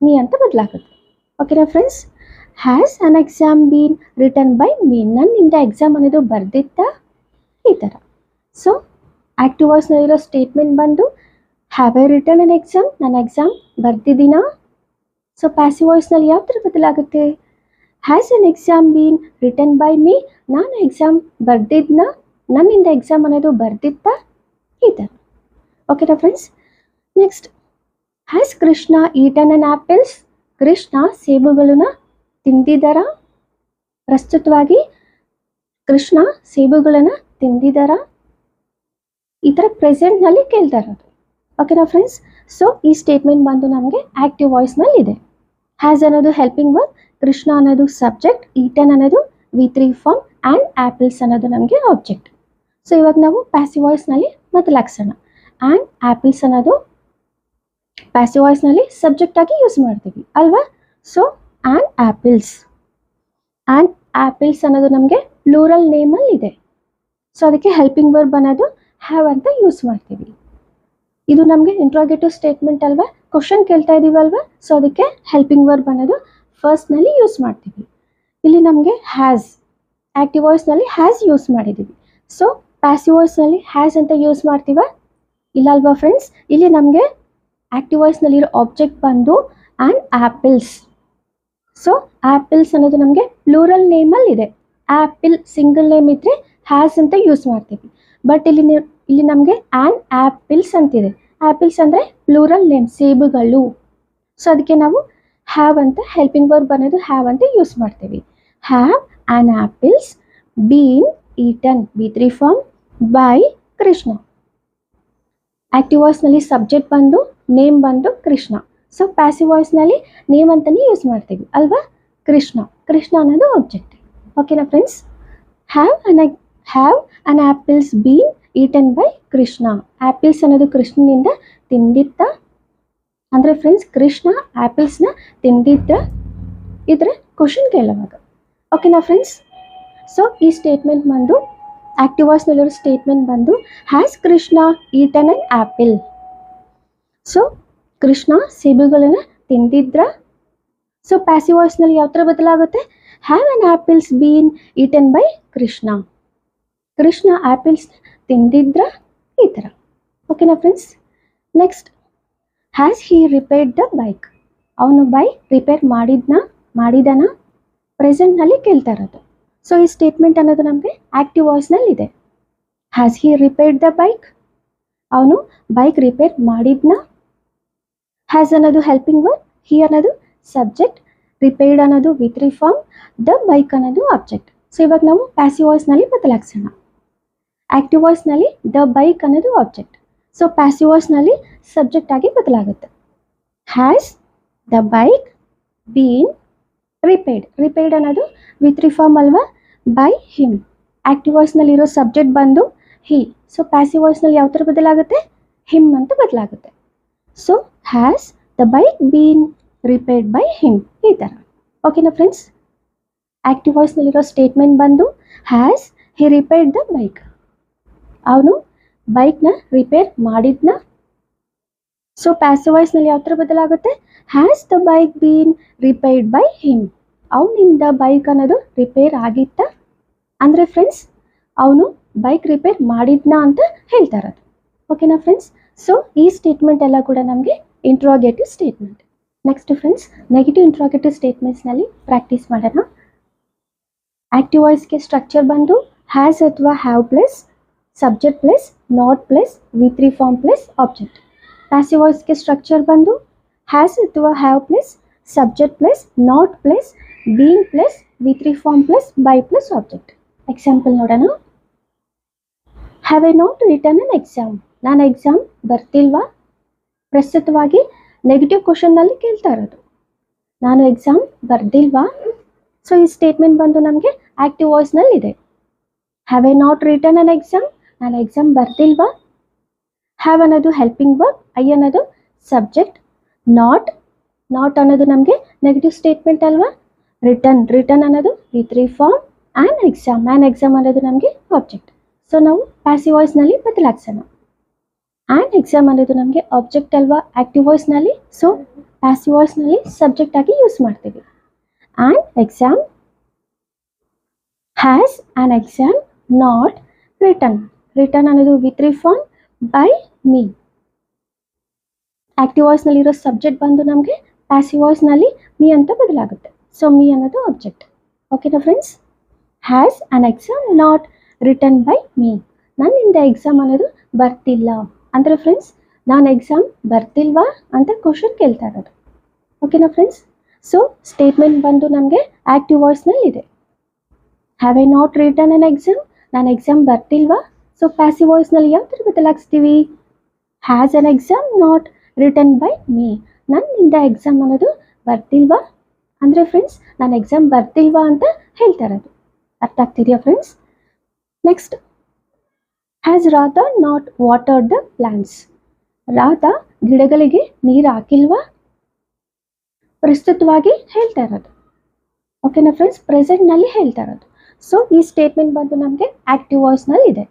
ಮೀ ಅಂತ ಬದಲಾಗುತ್ತೆ. ಓಕೆನಾ friends? Has an exam been written by me. ನನ್ನಿಂದ ಎಕ್ಸಾಮ್ ಅನ್ನೋದು ಬರ್ದಿತ್ತ, ಈ ಥರ. ಸೊ ಆಕ್ಟಿವ್ ವಾಯ್ಸ್ನಲ್ಲಿರೋ ಸ್ಟೇಟ್ಮೆಂಟ್ ಬಂದು have I written an exam. ನಾನು ಎಕ್ಸಾಮ್ ಬರ್ದಿದ್ದೀನ. ಸೊ ಪ್ಯಾಸಿವ್ ವಾಯ್ಸ್ನಲ್ಲಿ ಯಾವ ಥರ ಬದಲಾಗುತ್ತೆ? Has an exam been written by me. ನಾನು ಎಕ್ಸಾಮ್ ಬರ್ದಿದ್ನ, ನನ್ನಿಂದ ಎಕ್ಸಾಮ್ ಅನ್ನೋದು ಬರ್ದಿತ್ತ, ಈ ಥರ. ಓಕೆನಾ friends? Next, has Krishna eaten an apples. Krishna ಸೇಬುಗಳನ್ನ ತಿಂದಿದ್ದಾರ. ಪ್ರಸ್ತುತವಾಗಿ ಕೃಷ್ಣ ಸೇಬುಗಳನ್ನು ತಿಂದಿದ್ದಾರ, ಈ ಥರ ಪ್ರೆಸೆಂಟ್ನಲ್ಲಿ ಕೇಳ್ತಾ ಇರೋದು. ಓಕೆನಾ ಫ್ರೆಂಡ್ಸ್? ಸೊ ಈ ಸ್ಟೇಟ್ಮೆಂಟ್ ಬಂದು ನಮಗೆ ಆಕ್ಟಿವ್ ವಾಯ್ಸ್ನಲ್ಲಿ ಇದೆ. ಹ್ಯಾಸ್ ಅನ್ನೋದು ಹೆಲ್ಪಿಂಗ್ ವರ್ಬ್, ಕೃಷ್ಣ ಅನ್ನೋದು ಸಬ್ಜೆಕ್ಟ್, ಈಟನ್ ಅನ್ನೋದು ವಿತ್ ಫಾರ್ಮ್, ಆ್ಯಂಡ್ ಆ್ಯಪಲ್ಸ್ ಅನ್ನೋದು ನಮಗೆ ಆಬ್ಜೆಕ್ಟ್. ಸೊ ಇವಾಗ ನಾವು ಪ್ಯಾಸಿವ್ ವಾಯ್ಸ್ನಲ್ಲಿ ಬದಲಾಯಿಸೋಣ. ಆ್ಯಂಡ್ ಆ್ಯಪಲ್ಸ್ ಅನ್ನೋದು ಪ್ಯಾಸಿವ್ ವಾಯ್ಸ್ನಲ್ಲಿ ಸಬ್ಜೆಕ್ಟ್ ಆಗಿ ಯೂಸ್ ಮಾಡ್ತೀವಿ ಅಲ್ವಾ. ಸೊ ಆ್ಯಂಡ್ ಆ್ಯಪಲ್ಸ್ ಅನ್ನೋದು ನಮಗೆ ಪ್ಲೂರಲ್ ನೇಮಲ್ಲಿ ಇದೆ. ಸೊ ಅದಕ್ಕೆ ಹೆಲ್ಪಿಂಗ್ ವರ್ಬ್ ಅನ್ನೋದು ಹ್ಯಾವ್ ಅಂತ ಯೂಸ್ ಮಾಡ್ತೀವಿ. ಇದು ನಮಗೆ ಇಂಟ್ರೋಗೇಟಿವ್ ಸ್ಟೇಟ್ಮೆಂಟ್ ಅಲ್ವಾ, ಕ್ವಶನ್ ಕೇಳ್ತಾ ಇದೀವಲ್ವಾ. ಸೊ ಅದಕ್ಕೆ ಹೆಲ್ಪಿಂಗ್ ವರ್ಬ್ ಅನ್ನೋದು ಫಸ್ಟ್ನಲ್ಲಿ ಯೂಸ್ ಮಾಡ್ತೀವಿ. ಇಲ್ಲಿ ನಮಗೆ ಹ್ಯಾಸ್, ಆಕ್ಟಿವ್ ವಾಯ್ಸ್ನಲ್ಲಿ ಹ್ಯಾಸ್ ಯೂಸ್ ಮಾಡಿದ್ದೀವಿ. ಸೊ ಪ್ಯಾಸಿವ್ ವಾಯ್ಸ್ನಲ್ಲಿ ಹ್ಯಾಸ್ ಅಂತ ಯೂಸ್ ಮಾಡ್ತೀವ ಇಲ್ಲ ಅಲ್ವಾ ಫ್ರೆಂಡ್ಸ್. ಇಲ್ಲಿ ನಮಗೆ ಆಕ್ಟಿವ್ ವಾಯ್ಸ್ನಲ್ಲಿರೋ ಆಬ್ಜೆಕ್ಟ್ ಬಂದು ಆ್ಯಂಡ್ ಆ್ಯಪಲ್ಸ್. ಸೊ ಆ್ಯಪಲ್ಸ್ ಅನ್ನೋದು ನಮಗೆ ಪ್ಲೂರಲ್ ನೇಮಲ್ಲಿ ಇದೆ. ಆ್ಯಪಲ್ ಸಿಂಗಲ್ ನೇಮ್ ಇದ್ದರೆ ಹ್ಯಾಸ್ ಅಂತ ಯೂಸ್ ಮಾಡ್ತೀವಿ. ಬಟ್ ಇಲ್ಲಿ ನಮಗೆ ಆ್ಯಂಡ್ ಆ್ಯಪಲ್ಸ್ ಅಂತಿದೆ. ಆ್ಯಪಲ್ಸ್ ಅಂದರೆ ಪ್ಲೂರಲ್ ನೇಮ್, ಸೇಬುಗಳು. ಸೊ ಅದಕ್ಕೆ ನಾವು ಹ್ಯಾವ್ ಅಂತ ಹೆಲ್ಪಿಂಗ್ ವರ್ಬ್ ಅನ್ನೋದು ಹ್ಯಾವ್ ಅಂತ ಯೂಸ್ ಮಾಡ್ತೀವಿ. Have and apples been eaten, B3 form, by Krishna. Active ವಾಯ್ಸ್ನಲ್ಲಿ ಸಬ್ಜೆಕ್ಟ್ ಬಂದು ನೇಮ್ ಬಂದು ಕೃಷ್ಣ. ಸೊ ಪ್ಯಾಸಿವ್ ವಾಯ್ಸ್ನಲ್ಲಿ ನೇಮ್ ಅಂತಲೇ ಯೂಸ್ ಮಾಡ್ತೀವಿ ಅಲ್ವಾ. ಕೃಷ್ಣ ಅನ್ನೋದು ಆಬ್ಜೆಕ್ಟ್. ಓಕೆನಾ friends. Have and apples been eaten by Krishna. Apples ಅನ್ನೋದು ಕೃಷ್ಣನಿಂದ ತಿಂದಿದ್ದ ಅಂದರೆ ಫ್ರೆಂಡ್ಸ್ ಕೃಷ್ಣ ಆ್ಯಪಲ್ಸ್ನ ತಿಂದಿದ್ದ ಇದ್ರೆ ಕ್ವಶನ್ ಕೇಳುವಾಗ. ಓಕೆನಾ ಫ್ರೆಂಡ್ಸ್. ಸೊ ಈ ಸ್ಟೇಟ್ಮೆಂಟ್ ಬಂದು ಆಕ್ಟಿವ್ ವಾಯ್ಸ್ನಲ್ಲಿರೋ ಸ್ಟೇಟ್ಮೆಂಟ್ ಬಂದು has Krishna eaten an apple. So Krishna ಸೇಬುಗಳನ್ನು ತಿಂದಿದ್ರ. ಸೊ ಪ್ಯಾಸಿವ್ ವಾಯ್ಸ್ನಲ್ಲಿ ಯಾವ ಥರ ಬದಲಾಗುತ್ತೆ, have an apples been eaten by Krishna. Krishna apples ತಿಂದಿದ್ರ, ಈ ಥರ. ಓಕೆನಾ friends. Next, has he repaired the bike. ಅವನು ಬೈಕ್ ರಿಪೇರ್ ಮಾಡಿದನ ಪ್ರೆಸೆಂಟ್ನಲ್ಲಿ ಕೇಳ್ತಾ ಇರೋದು. ಸೊ ಈ ಸ್ಟೇಟ್ಮೆಂಟ್ ಅನ್ನೋದು ನಮಗೆ ಆಕ್ಟಿವ್ ವಾಯ್ಸ್ನಲ್ಲಿ ಇದೆ. Has he repaired the bike, ಅವನು ಬೈಕ್ ರಿಪೇರ್ ಮಾಡಿದ್ನ. ಹ್ಯಾಸ್ ಅನ್ನೋದು ಹೆಲ್ಪಿಂಗ್ ವರ್ಬ್, ಹಿ ಅನ್ನೋದು ಸಬ್ಜೆಕ್ಟ್, ರಿಪೇರ್ಡ್ ಅನ್ನೋದು V3 ಫಾರ್ಮ್, ದ ಬೈಕ್ ಅನ್ನೋದು ಆಬ್ಜೆಕ್ಟ್. ಸೊ ಇವಾಗ ನಾವು ಪ್ಯಾಸಿವ್ ವಾಯ್ಸ್ನಲ್ಲಿ ಬದಲಾಯಿಸೋಣ. ಆಕ್ಟಿವ್ ವಾಯ್ಸ್ನಲ್ಲಿ ದ ಬೈಕ್ ಅನ್ನೋದು ಆಬ್ಜೆಕ್ಟ್. ಸೊ ಪ್ಯಾಸಿವ್ ವಾಯ್ಸ್ನಲ್ಲಿ ಸಬ್ಜೆಕ್ಟ್ ಆಗಿ ಬದಲಾಗುತ್ತೆ. Has the bike been repaired ಅನ್ನೋದು V3 ಫಾರ್ಮ್ ಅಲ್ವಾ, ಬೈ ಹಿಮ್. ಆಕ್ಟಿವ್ ವಾಯ್ಸ್ನಲ್ಲಿರೋ ಸಬ್ಜೆಕ್ಟ್ ಬಂದು ಹಿ. ಸೊ ಪ್ಯಾಸಿವ್ ವಾಯ್ಸ್ನಲ್ಲಿ ಯಾವ ಥರ ಬದಲಾಗುತ್ತೆ, ಹಿಮ್ ಅಂತ ಬದಲಾಗುತ್ತೆ. So has the bike been repaired by him, ಈ ಥರ. ಓಕೆನಾ ಫ್ರೆಂಡ್ಸ್. ಆಕ್ಟಿವ್ ವಾಯ್ಸ್ನಲ್ಲಿರೋ ಸ್ಟೇಟ್ಮೆಂಟ್ ಬಂದು has he repaired the bike, ಅವನು ಬೈಕ್ನ ರಿಪೇರ್ ಮಾಡಿದ್ನ. ಸೊ ಪ್ಯಾಸಿವ್ ವಾಯ್ಸ್ನಲ್ಲಿ ಯಾವ ಥರ ಬದಲಾಗುತ್ತೆ, has the bike been repaired by him. ಅವನಿಂದ ಬೈಕ್ ಅನ್ನೋದು ರಿಪೇರ್ ಆಗಿತ್ತ ಅಂದರೆ ಫ್ರೆಂಡ್ಸ್ ಅವನು ಬೈಕ್ ರಿಪೇರ್ ಮಾಡಿದ್ನ ಅಂತ ಹೇಳ್ತಾ ಇರೋದು. ಓಕೆನಾ ಫ್ರೆಂಡ್ಸ್. ಸೊ ಈ ಸ್ಟೇಟ್ಮೆಂಟ್ ಎಲ್ಲ ಕೂಡ ನಮಗೆ interrogative statement. Next friends, negative interrogative ಸ್ಟೇಟ್ಮೆಂಟ್ಸ್ನಲ್ಲಿ ಪ್ರಾಕ್ಟೀಸ್ ಮಾಡೋಣ. ಆಕ್ಟಿವ್ ವಾಯ್ಸ್ಗೆ ಸ್ಟ್ರಕ್ಚರ್ ಬಂದು ಹ್ಯಾಸ್ ಅಥವಾ have plus subject plus not plus V3 form plus object. Passive ವಾಯ್ಸ್ಗೆ ಸ್ಟ್ರಕ್ಚರ್ ಬಂದು ಹ್ಯಾಸ್ ಅಥವಾ have plus subject plus not plus been plus V3 form plus by plus object. Example ನೋಡೋಣ. Have I not return an exam. ನಾನು exam ಬರ್ತಿಲ್ವಾ. ಪ್ರಸ್ತುತವಾಗಿ negative ಕ್ವಶನ್ನಲ್ಲಿ ಕೇಳ್ತಾ ಇರೋದು, ನಾನು ಎಕ್ಸಾಮ್ ಬರ್ದಿಲ್ವಾ. ಸೊ ಈ ಸ್ಟೇಟ್ಮೆಂಟ್ ಬಂದು ನಮಗೆ ಆಕ್ಟಿವ್ ವಾಯ್ಸ್ನಲ್ಲಿ ಇದೆ. Have I not return an exam, ನಾನು ಎಕ್ಸಾಮ್ ಬರ್ದಿಲ್ವಾ. ಹ್ಯಾವ್ ಅನ್ನೋದು ಹೆಲ್ಪಿಂಗ್ ವರ್ಬ್, ಐ ಅನ್ನೋದು ಸಬ್ಜೆಕ್ಟ್, ನಾಟ್ ಅನ್ನೋದು ನಮಗೆ ನೆಗೆಟಿವ್ ಸ್ಟೇಟ್ಮೆಂಟ್ ಅಲ್ವಾ. ರಿಟರ್ನ್ ಅನ್ನೋದು V3 ಫಾರ್ಮ್, ಆ್ಯಂಡ್ ಎಕ್ಸಾಮ್ ಅನ್ನೋದು ನಮಗೆ ಆಬ್ಜೆಕ್ಟ್. ಸೊ ನಾವು ಪ್ಯಾಸಿವ್ ವಾಯ್ಸ್ನಲ್ಲಿ ಬದಲಾಯಿಸೋಣ. ಆ್ಯಂಡ್ ಎಕ್ಸಾಮ್ ಅನ್ನೋದು ನಮಗೆ ಆಬ್ಜೆಕ್ಟ್ ಅಲ್ವಾ ಆಕ್ಟಿವ್ ವಾಯ್ಸ್ನಲ್ಲಿ. ಸೊ ಪ್ಯಾಸಿವ್ ವಾಯ್ಸ್ನಲ್ಲಿ ಸಬ್ಜೆಕ್ಟ್ ಆಗಿ ಯೂಸ್ ಮಾಡ್ತೀವಿ. An exam has an exam not return ಅನ್ನೋದು V3 form, by me. Active ವಾಯ್ಸ್ನಲ್ಲಿರೋ ಸಬ್ಜೆಕ್ಟ್ ಬಂದು ನಮಗೆ ಪ್ಯಾಸಿವ್ ವಾಯ್ಸ್ನಲ್ಲಿ ಮೀ ಅಂತ ಬದಲಾಗುತ್ತೆ. ಸೊ ಮೀ ಅನ್ನೋದು ಆಬ್ಜೆಕ್ಟ್. ಓಕೆನಾ friends. Has an exam not return by me. ನನ್ನಿಂದ ಎಕ್ಸಾಮ್ ಅನ್ನೋದು ಬರ್ತಿಲ್ಲ ಅಂದರೆ ಫ್ರೆಂಡ್ಸ್ ನಾನು ಎಕ್ಸಾಮ್ ಬರ್ತಿಲ್ವಾ ಅಂತ ಕ್ವಶನ್ ಕೇಳ್ತಾ ಇರೋದು. ಓಕೆನಾ ಫ್ರೆಂಡ್ಸ್. ಸೊ ಸ್ಟೇಟ್ಮೆಂಟ್ ಬಂದು ನಮಗೆ ಆಕ್ಟಿವ್ ವಾಯ್ಸ್ನಲ್ಲಿ ಇದೆ. Have I not return an exam, ನಾನು ಎಕ್ಸಾಮ್ ಬರ್ತಿಲ್ವಾ. ಸೊ ಪ್ಯಾಸಿವ್ ವಾಯ್ಸ್ನಲ್ಲಿ ಯಾವ ಥರ ಬದಲಾಯಿಸ್ತೀವಿ, has an exam not return by me. ನನ್ನಿಂದ ಎಕ್ಸಾಮ್ ಅನ್ನೋದು ಬರ್ತಿಲ್ವಾ ಅಂದರೆ ಫ್ರೆಂಡ್ಸ್ ನಾನು ಎಕ್ಸಾಮ್ ಬರ್ತಿಲ್ವಾ ಅಂತ ಹೇಳ್ತಾ ಇರೋದು ಅರ್ಥ ಆಗ್ತಿದೆಯಾ friends? Next, has Radha not watered the plants? Radha ಗಿಡಗಳಿಗೆ ನೀರು ಹಾಕಿಲ್ವಾ? ಪ್ರಸ್ತುತವಾಗಿ ಹೇಳ್ತಾ ಇರೋದು. ಓಕೆನಾ ಫ್ರೆಂಡ್ಸ್? ಪ್ರೆಸೆಂಟ್ನಲ್ಲಿ ಹೇಳ್ತಾ ಇರೋದು. ಸೊ ಈ ಸ್ಟೇಟ್ಮೆಂಟ್ ಬಂದು ನಮಗೆ ಆಕ್ಟಿವ್ ವಾಯ್ಸ್ನಲ್ಲಿ ಇದೆ.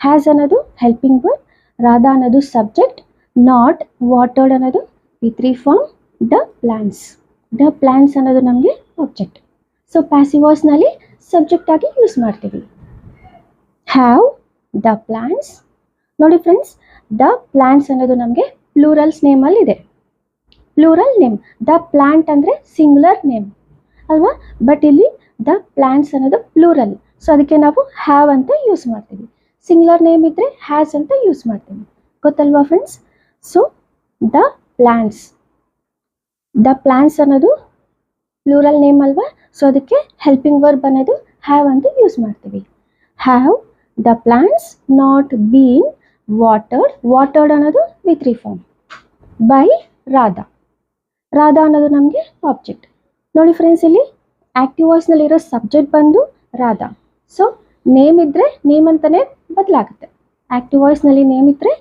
ಹ್ಯಾಸ್ ಅನ್ನೋದು ಹೆಲ್ಪಿಂಗ್ ವರ್ಡ್, ರಾಧಾ ಅನ್ನೋದು ಸಬ್ಜೆಕ್ಟ್, ನಾಟ್ ವಾಟರ್ಡ್ ಅನ್ನೋದು V3 ಫಾರ್ಮ್, ದ ಪ್ಲಾಂಟ್ಸ್ ಅನ್ನೋದು ನಮಗೆ ಆಬ್ಜೆಕ್ಟ್. ಸೊ ಪ್ಯಾಸಿವ್ ವಾಯ್ಸ್ನಲ್ಲಿ ಸಬ್ಜೆಕ್ಟ್ ಆಗಿ ಯೂಸ್ ಮಾಡ್ತೀವಿ. Have the plants. ನೋಡಿ ಫ್ರೆಂಡ್ಸ್, ದ ಪ್ಲಾಂಟ್ಸ್ ಅನ್ನೋದು ನಮಗೆ ಪ್ಲೂರಲ್ಸ್ ನೇಮಲ್ಲಿ ಇದೆ. Plural name. ದ ಪ್ಲಾಂಟ್ ಅಂದರೆ ಸಿಂಗುಲರ್ ನೇಮ್ ಅಲ್ವಾ? ಬಟ್ ಇಲ್ಲಿ ದ ಪ್ಲಾಂಟ್ಸ್ ಅನ್ನೋದು ಪ್ಲೂರಲ್. ಸೊ ಅದಕ್ಕೆ ನಾವು ಹ್ಯಾವ್ ಅಂತ ಯೂಸ್ ಮಾಡ್ತೀವಿ. ಸಿಂಗುಲರ್ ನೇಮ್ ಇದ್ದರೆ ಹ್ಯಾಸ್ ಅಂತ ಯೂಸ್ ಮಾಡ್ತೀವಿ. ಗೊತ್ತಲ್ವಾ ಫ್ರೆಂಡ್ಸ್? ಸೊ ದ ಪ್ಲಾಂಟ್ಸ್ ಅನ್ನೋದು ಪ್ಲೂರಲ್ ನೇಮ್ ಅಲ್ವಾ? ಸೊ ಅದಕ್ಕೆ ಹೆಲ್ಪಿಂಗ್ ವರ್ಬ್ ಅನ್ನೋದು ಹ್ಯಾವ್ ಅಂತ ಯೂಸ್ ಮಾಡ್ತೀವಿ. Have the plants not been watered ಅನ್ನೋದು V3 ಫಾರ್ಮ್ ಬೈ ರಾಧಾ ಅನ್ನೋದು ನಮಗೆ ಆಬ್ಜೆಕ್ಟ್. ನೋಡಿ ಫ್ರೆಂಡ್ಸ್, ಇಲ್ಲಿ ಆಕ್ಟಿವ್ ವಾಯ್ಸ್ನಲ್ಲಿರೋ ಸಬ್ಜೆಕ್ಟ್ ಬಂದು ರಾಧಾ. ಸೊ ನೇಮ್ ಇದ್ದರೆ ನೇಮ್ ಅಂತಲೇ ಬದಲಾಗುತ್ತೆ. ಆಕ್ಟಿವ್ ವಾಯ್ಸ್ನಲ್ಲಿ ನೇಮ್ ಇದ್ದರೆ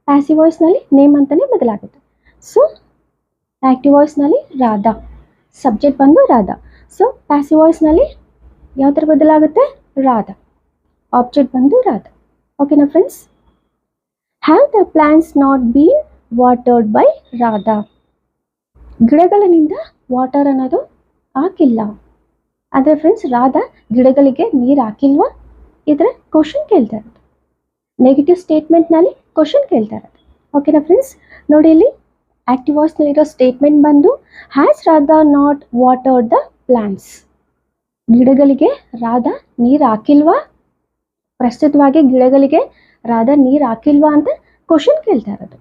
ಪ್ಯಾಸಿವ್ ವಾಯ್ಸ್ನಲ್ಲಿ ನೇಮ್ ಅಂತಲೇ ಬದಲಾಗುತ್ತೆ. ಸೊ ಆಕ್ಟಿವ್ ವಾಯ್ಸ್ನಲ್ಲಿ ರಾಧಾ, ಸಬ್ಜೆಕ್ಟ್ ಬಂದು ರಾಧಾ. ಸೊ ಪ್ಯಾಸಿವ್ ವಾಯ್ಸ್ನಲ್ಲಿ ಯಾವ ಥರ ಬದಲಾಗುತ್ತೆ? ರಾಧಾ, ಆಬ್ಜೆಕ್ಟ್ ಬಂದು ರಾಧಾ. ಓಕೆನಾ friends? Have the plants not been watered by Radha? ಗಿಡಗಳಿಂದ ವಾಟರ್ ಅನ್ನೋದು ಹಾಕಿಲ್ಲ. ಆದರೆ ಫ್ರೆಂಡ್ಸ್, ರಾಧಾ ಗಿಡಗಳಿಗೆ ನೀರು ಹಾಕಿಲ್ವಾ? ಇದರ ಕ್ವಶನ್ ಕೇಳ್ತಾ ಇರೋದು. ನೆಗೆಟಿವ್ ಸ್ಟೇಟ್ಮೆಂಟ್ನಲ್ಲಿ ಕ್ವಶನ್ ಕೇಳ್ತಾ ಇರೋದು. ಓಕೆನಾ ಫ್ರೆಂಡ್ಸ್? ನೋಡಿ, ಇಲ್ಲಿ ಆಕ್ಟಿವ್ ವಾಯ್ಸ್ನಲ್ಲಿರೋ ಸ್ಟೇಟ್ಮೆಂಟ್ ಬಂದು has Radha not watered the plants? ಗಿಡಗಳಿಗೆ ರಾಧಾ ನೀರು ಹಾಕಿಲ್ವಾ? ಪ್ರಸ್ತುತವಾಗಿ ಗಿಡಗಳಿಗೆ ರಾಧಾ ನೀರು ಹಾಕಿಲ್ವಾ ಅಂತ ಕ್ವಶನ್ ಕೇಳ್ತಾ ಇರೋದು.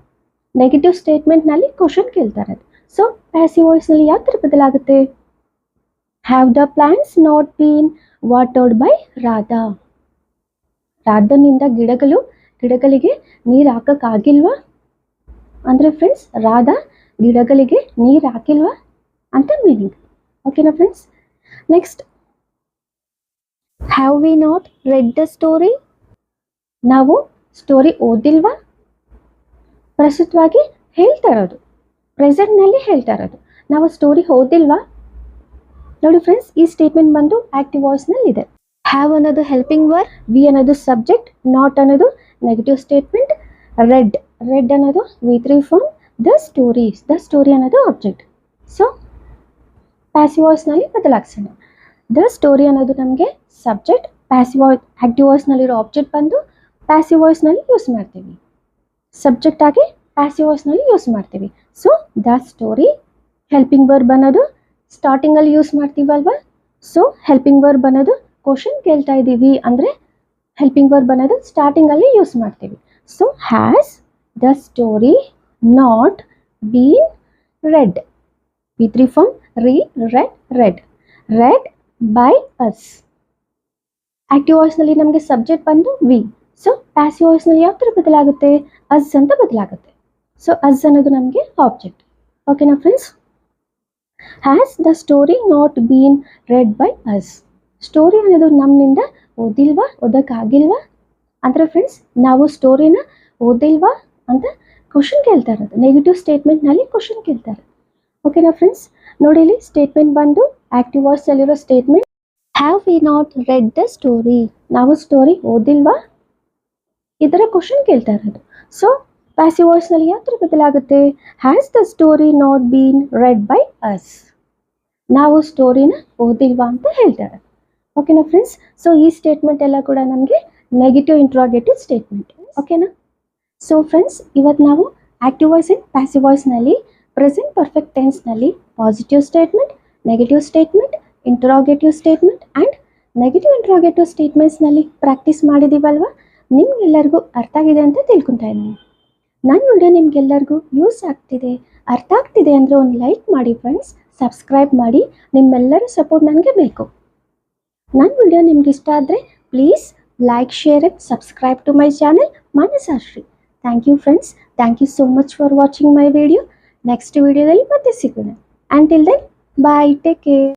ನೆಗೆಟಿವ್ ಸ್ಟೇಟ್ಮೆಂಟ್ನಲ್ಲಿ ಕ್ವಶನ್ ಕೇಳ್ತಾ ಇರೋದು. ಸೊ ಪ್ಯಾಸಿವ್ ವಾಯ್ಸ್ನಲ್ಲಿ ಯಾವ ಥರ ಬದಲಾಗುತ್ತೆ? Have the plants not been watered by Radha? ರಾಧಾನಿಂದ ಗಿಡಗಳಿಗೆ ನೀರು ಹಾಕೋಕ್ಕಾಗಿಲ್ವಾ? ಅಂದರೆ ಫ್ರೆಂಡ್ಸ್, ರಾಧಾ ಗಿಡಗಳಿಗೆ ನೀರು ಹಾಕಿಲ್ವಾ ಅಂತ ಮೀನಿಂಗ್. ಓಕೆನಾ friends? Next, have we not read the story? ನಾವು ಸ್ಟೋರಿ ಓದಿಲ್ವಾ? ಪ್ರಸ್ತುತವಾಗಿ ಹೇಳ್ತಾ ಇರೋದು, ಪ್ರೆಸೆಂಟ್ನಲ್ಲಿ ಹೇಳ್ತಾ ಇರೋದು. ನಾವು ಸ್ಟೋರಿ ಓದಿಲ್ವಾ? ನೋಡಿ ಫ್ರೆಂಡ್ಸ್, ಈ ಸ್ಟೇಟ್ಮೆಂಟ್ ಬಂದು ಆಕ್ಟಿವ್ ವಾಯ್ಸ್ನಲ್ಲಿ ಇದೆ. ಹ್ಯಾವ್ ಅನ್ನೋದು ಹೆಲ್ಪಿಂಗ್ ವರ್ಡ್, ವಿ ಅನ್ನೋದು ಸಬ್ಜೆಕ್ಟ್, ನಾಟ್ ಅನ್ನೋದು ನೆಗೆಟಿವ್ ಸ್ಟೇಟ್ಮೆಂಟ್, ರೆಡ್ ಅನ್ನೋದು V3 ಫಾರ್ಮ್, ದ ಸ್ಟೋರಿ ಅನ್ನೋದು ಆಬ್ಜೆಕ್ಟ್. ಸೊ ಪ್ಯಾಸಿವ್ ವಾಯ್ಸ್ನಲ್ಲಿ ಬದಲಾಯಿಸೋಣ. ದ ಸ್ಟೋರಿ ಅನ್ನೋದು ನಮಗೆ ಸಬ್ಜೆಕ್ಟ್, ಆಕ್ಟಿವ್ ವಾಯ್ಸ್ನಲ್ಲಿರೋ ಆಬ್ಜೆಕ್ಟ್ ಬಂದು ಪ್ಯಾಸಿವ್ ವಾಯ್ಸ್ನಲ್ಲಿ ಯೂಸ್ ಮಾಡ್ತೀವಿ. ಸಬ್ಜೆಕ್ಟ್ ಆಗಿ ಪ್ಯಾಸಿವ್ ವಾಯ್ಸ್ನಲ್ಲಿ ಯೂಸ್ ಮಾಡ್ತೀವಿ. So the story. Helping verb ಅನ್ನೋದು ಸ್ಟಾರ್ಟಿಂಗಲ್ಲಿ ಯೂಸ್ ಮಾಡ್ತೀವಲ್ವಾ? ಸೊ ಹೆಲ್ಪಿಂಗ್ ವರ್ಬ್ ಅನ್ನೋದು ಕ್ವಶನ್ ಕೇಳ್ತಾ ಇದ್ದೀವಿ ಅಂದರೆ ಹೆಲ್ಪಿಂಗ್ ವರ್ಬ್ ಅನ್ನೋದು ಸ್ಟಾರ್ಟಿಂಗಲ್ಲಿ ಯೂಸ್ ಮಾಡ್ತೀವಿ. So has the story not been read? V3 form, read by us. Active ವಾಯ್ಸ್ನಲ್ಲಿ ನಮಗೆ ಸಬ್ಜೆಕ್ಟ್ ಬಂದು ವಿ. ಸೊ ಪ್ಯಾಸಿವ್ ವಾಯ್ಸ್ನಲ್ಲಿ ಯಾವ ಥರ ಬದಲಾಗುತ್ತೆ? ಅಸ್ ಅಂತ ಬದಲಾಗುತ್ತೆ. ಸೊ ಅಸ್ ಅನ್ನೋದು ನಮಗೆ ಆಬ್ಜೆಕ್ಟ್. ಓಕೆನಾ friends? Has the story not been read by us? Story ಅನ್ನೋದು ನಮ್ಮಿಂದ ಓದೋಕ್ಕಾಗಿಲ್ವಾ? ಅಂದರೆ ಫ್ರೆಂಡ್ಸ್, ನಾವು ಸ್ಟೋರಿನ ಓದಿಲ್ವಾ ಅಂತ ಕ್ವಶನ್ ಕೇಳ್ತಾ ಇರೋದು. ನೆಗೆಟಿವ್ ಸ್ಟೇಟ್ಮೆಂಟ್ನಲ್ಲಿ ಕ್ವಶನ್ ಕೇಳ್ತಾ ಇರೋದು. ಓಕೆನಾ ಫ್ರೆಂಡ್ಸ್? ನೋಡಿ, ಇಲ್ಲಿ ಸ್ಟೇಟ್ಮೆಂಟ್ ಬಂದು ಆಕ್ಟಿವ್ ವಾಯ್ಸ್ನಲ್ಲಿರೋ statement have we not read the story? ನಾವು ಸ್ಟೋರಿ ಓದಿಲ್ವಾ? ಇದರ ಕ್ವಶನ್ ಕೇಳ್ತಾ ಇರೋದು. ಸೊ ಪ್ಯಾಸಿವ್ ವಾಯ್ಸ್ನಲ್ಲಿ ಯಾವ ಥರ ಬದಲಾಗುತ್ತೆ? Has the story not been read by us? ನಾವು ಸ್ಟೋರಿನ ಓದಿಲ್ವಾ ಅಂತ ಹೇಳ್ತಾರೆ. ಓಕೆನಾ ಫ್ರೆಂಡ್ಸ್? ಸೊ ಈ ಸ್ಟೇಟ್ಮೆಂಟ್ ಎಲ್ಲ ಕೂಡ ನಮಗೆ ನೆಗೆಟಿವ್ ಇಂಟ್ರಾಗೇಟಿವ್ ಸ್ಟೇಟ್ಮೆಂಟ್. ಓಕೆನಾ? ಸೊ ಫ್ರೆಂಡ್ಸ್, ಇವತ್ತು ನಾವು ಆಕ್ಟಿವ್ ವಾಯ್ಸ್ ಆ್ಯಂಡ್ ಪ್ಯಾಸಿವ್ ವಾಯ್ಸ್ನಲ್ಲಿ ಪ್ರೆಸೆಂಟ್ ಪರ್ಫೆಕ್ಟ್ ಟೆನ್ಸ್ನಲ್ಲಿ positive statement, negative statement, interrogative statement and negative interrogative ಸ್ಟೇಟ್ಮೆಂಟ್ಸ್ನಲ್ಲಿ ಪ್ರಾಕ್ಟೀಸ್ ಮಾಡಿದ್ದೀವಲ್ವ? ನಿಮ್ಗೆಲ್ಲರಿಗೂ ಅರ್ಥ ಆಗಿದೆ ಅಂತ ತಿಳ್ಕೊತಾ ಇದ್ದೀನಿ. ನನ್ನ ವಿಡಿಯೋ ನಿಮ್ಗೆಲ್ಲರಿಗೂ ಯೂಸ್ ಆಗ್ತಿದೆ, ಅರ್ಥ ಆಗ್ತಿದೆ ಅಂದರೆ ಒಂದು ಲೈಕ್ ಮಾಡಿ ಫ್ರೆಂಡ್ಸ್, ಸಬ್ಸ್ಕ್ರೈಬ್ ಮಾಡಿ. ನಿಮ್ಮೆಲ್ಲರ ಸಪೋರ್ಟ್ ನನಗೆ ಬೇಕು. ನನ್ನ ವಿಡಿಯೋ ನಿಮ್ಗೆ ಇಷ್ಟ ಆದರೆ please like, share and subscribe to my channel Manasashree. Thank you friends. Thank you so much for watching my video. Next ವಿಡಿಯೋದಲ್ಲಿ ಮತ್ತೆ ಸಿಗೋಣ. Until then bye, take care.